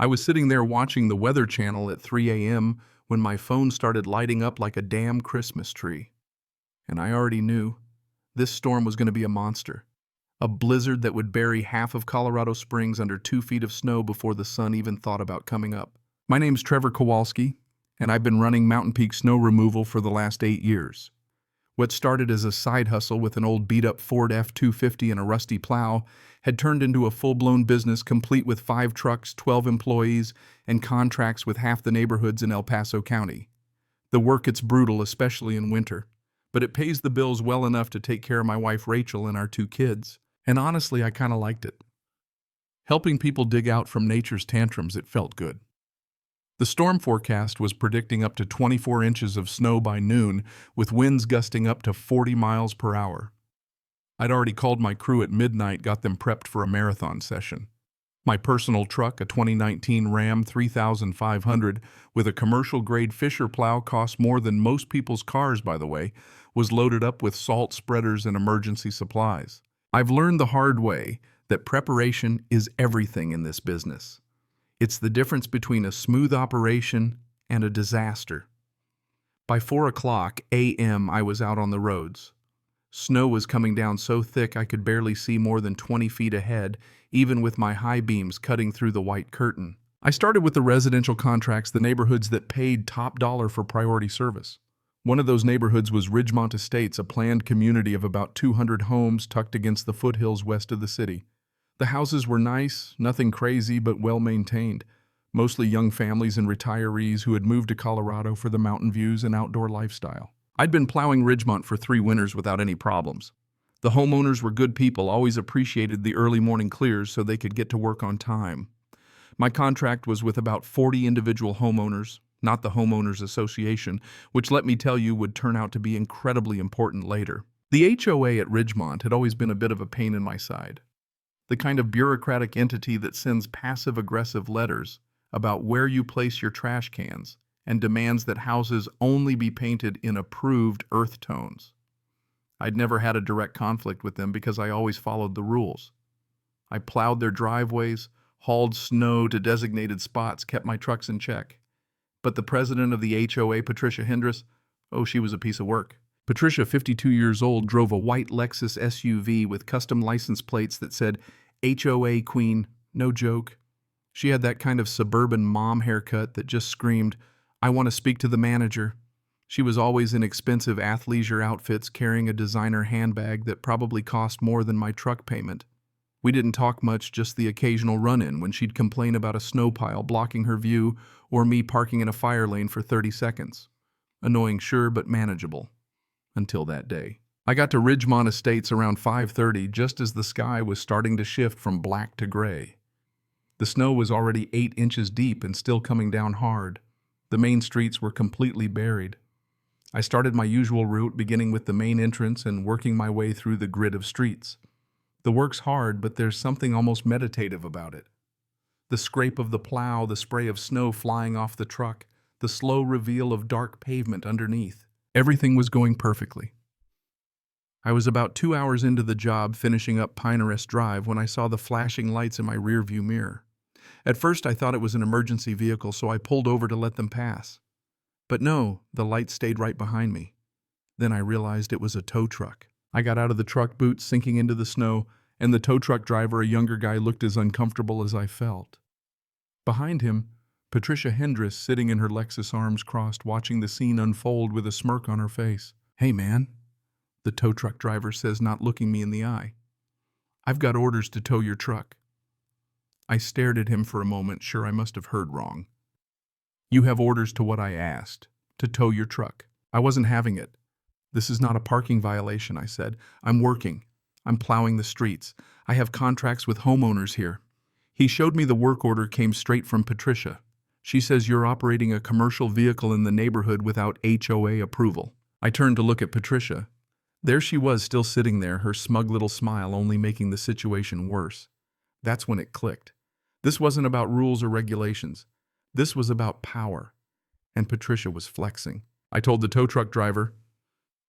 I was sitting there watching the Weather Channel at 3 a.m. when my phone started lighting up like a damn Christmas tree. And I already knew this storm was going to be a monster. A blizzard that would bury half of Colorado Springs under 2 feet of snow before the sun even thought about coming up. My name's Trevor Kowalski, and I've been running Mountain Peak snow removal for the last 8 years. What started as a side hustle with an old beat-up Ford F-250 and a rusty plow had turned into a full-blown business complete with 5 trucks, 12 employees, and contracts with half the neighborhoods in El Paso County. The work gets brutal, especially in winter, but it pays the bills well enough to take care of my wife Rachel and our 2 kids. And honestly, I kind of liked it. Helping people dig out from nature's tantrums, it felt good. The storm forecast was predicting up to 24 inches of snow by noon, with winds gusting up to 40 miles per hour. I'd already called my crew at midnight, got them prepped for a marathon session. My personal truck, a 2019 Ram 3500 with a commercial-grade Fisher plow, cost more than most people's cars, by the way, was loaded up with salt spreaders and emergency supplies. I've learned the hard way that preparation is everything in this business. It's the difference between a smooth operation and a disaster. By 4 a.m., I was out on the roads. Snow was coming down so thick I could barely see more than 20 feet ahead, even with my high beams cutting through the white curtain. I started with the residential contracts, the neighborhoods that paid top dollar for priority service. One of those neighborhoods was Ridgemont Estates, a planned community of about 200 homes tucked against the foothills west of the city. The houses were nice, nothing crazy, but well-maintained. Mostly young families and retirees who had moved to Colorado for the mountain views and outdoor lifestyle. I'd been plowing Ridgemont for 3 winters without any problems. The homeowners were good people, always appreciated the early morning clears so they could get to work on time. My contract was with about 40 individual homeowners, not the homeowners association, which, let me tell you, would turn out to be incredibly important later. The HOA at Ridgemont had always been a bit of a pain in my side. The kind of bureaucratic entity that sends passive-aggressive letters about where you place your trash cans and demands that houses only be painted in approved earth tones. I'd never had a direct conflict with them because I always followed the rules. I plowed their driveways, hauled snow to designated spots, kept my trucks in check. But the president of the HOA, Patricia Hendricks, she was a piece of work. Patricia, 52 years old, drove a white Lexus SUV with custom license plates that said HOA Queen, no joke. She had that kind of suburban mom haircut that just screamed, "I want to speak to the manager." She was always in expensive athleisure outfits, carrying a designer handbag that probably cost more than my truck payment. We didn't talk much, just the occasional run-in when she'd complain about a snow pile blocking her view or me parking in a fire lane for 30 seconds. Annoying, sure, but manageable. Until that day. I got to Ridgemont Estates around 5:30, just as the sky was starting to shift from black to gray. The snow was already 8 inches deep and still coming down hard. The main streets were completely buried. I started my usual route, beginning with the main entrance and working my way through the grid of streets. The work's hard, but there's something almost meditative about it. The scrape of the plow, the spray of snow flying off the truck, the slow reveal of dark pavement underneath. Everything was going perfectly. I was about 2 hours into the job, finishing up Pinehurst Drive, when I saw the flashing lights in my rearview mirror. At first I thought it was an emergency vehicle, so I pulled over to let them pass. But no, the lights stayed right behind me. Then I realized it was a tow truck. I got out of the truck, boots sinking into the snow, and the tow truck driver, a younger guy, looked as uncomfortable as I felt. Behind him, Patricia Hendricks, sitting in her Lexus, arms crossed, watching the scene unfold with a smirk on her face. "Hey, man," the tow truck driver says, not looking me in the eye. "I've got orders to tow your truck." I stared at him for a moment, sure I must have heard wrong. "You have orders to what I asked, to tow your truck." I wasn't having it. "This is not a parking violation," I said. "I'm working. I'm plowing the streets. I have contracts with homeowners here." He showed me the work order, came straight from Patricia. She says you're operating a commercial vehicle in the neighborhood without HOA approval. I turned to look at Patricia. There she was, still sitting there, her smug little smile only making the situation worse. That's when it clicked. This wasn't about rules or regulations. This was about power. And Patricia was flexing. I told the tow truck driver,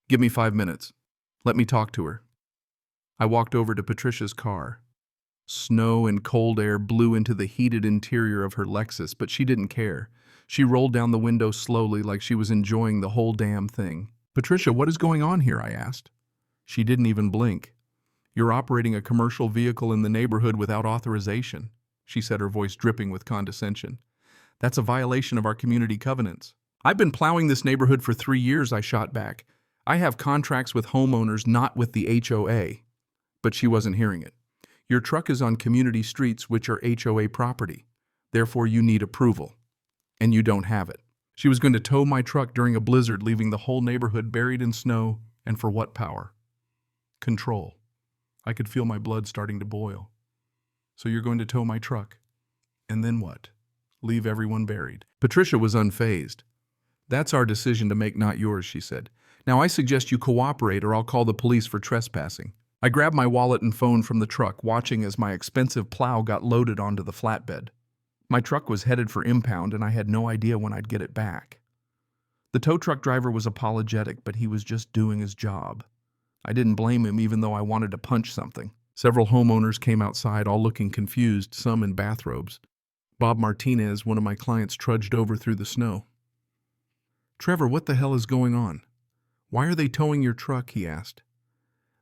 "Give me 5 minutes. Let me talk to her." I walked over to Patricia's car. Snow and cold air blew into the heated interior of her Lexus, but she didn't care. She rolled down the window slowly like she was enjoying the whole damn thing. "Patricia, what is going on here?" I asked. She didn't even blink. "You're operating a commercial vehicle in the neighborhood without authorization," she said, her voice dripping with condescension. "That's a violation of our community covenants." "I've been plowing this neighborhood for 3 years," I shot back. "I have contracts with homeowners, not with the HOA. But she wasn't hearing it. "Your truck is on community streets, which are HOA property. Therefore, you need approval. And you don't have it." She was going to tow my truck during a blizzard, leaving the whole neighborhood buried in snow, and for what power? Control. I could feel my blood starting to boil. "So you're going to tow my truck? And then what? Leave everyone buried?" Patricia was unfazed. "That's our decision to make, not yours," she said. "Now I suggest you cooperate or I'll call the police for trespassing." I grabbed my wallet and phone from the truck, watching as my expensive plow got loaded onto the flatbed. My truck was headed for impound, and I had no idea when I'd get it back. The tow truck driver was apologetic, but he was just doing his job. I didn't blame him, even though I wanted to punch something. Several homeowners came outside, all looking confused, some in bathrobes. Bob Martinez, one of my clients, trudged over through the snow. "Trevor, what the hell is going on? Why are they towing your truck?" he asked.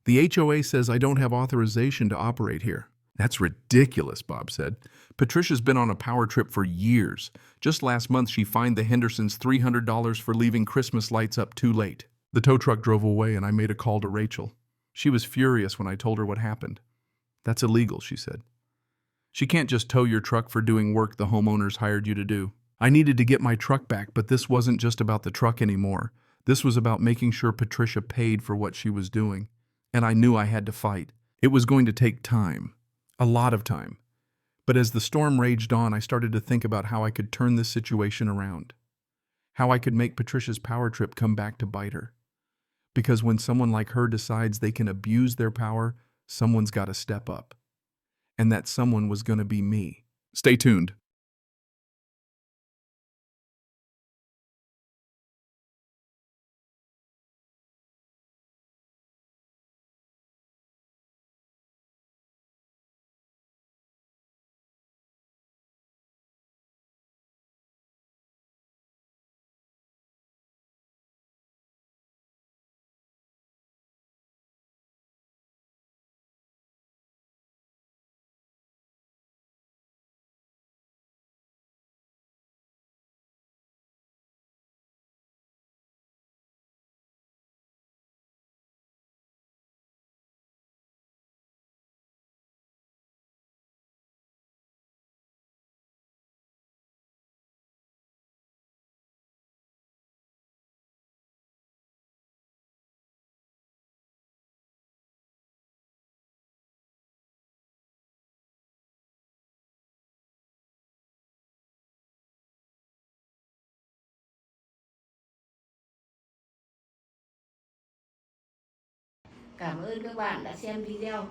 "The HOA says I don't have authorization to operate here." "That's ridiculous," Bob said. "Patricia's been on a power trip for years. Just last month she fined the Hendersons $300 for leaving Christmas lights up too late." The tow truck drove away and I made a call to Rachel. She was furious when I told her what happened. "That's illegal," she said. "She can't just tow your truck for doing work the homeowners hired you to do." I needed to get my truck back, but this wasn't just about the truck anymore. This was about making sure Patricia paid for what she was doing. And I knew I had to fight. It was going to take time. A lot of time. But as the storm raged on, I started to think about how I could turn this situation around. How I could make Patricia's power trip come back to bite her. Because when someone like her decides they can abuse their power, someone's got to step up. And that someone was going to be me. Stay tuned. Cảm ơn các bạn đã xem video.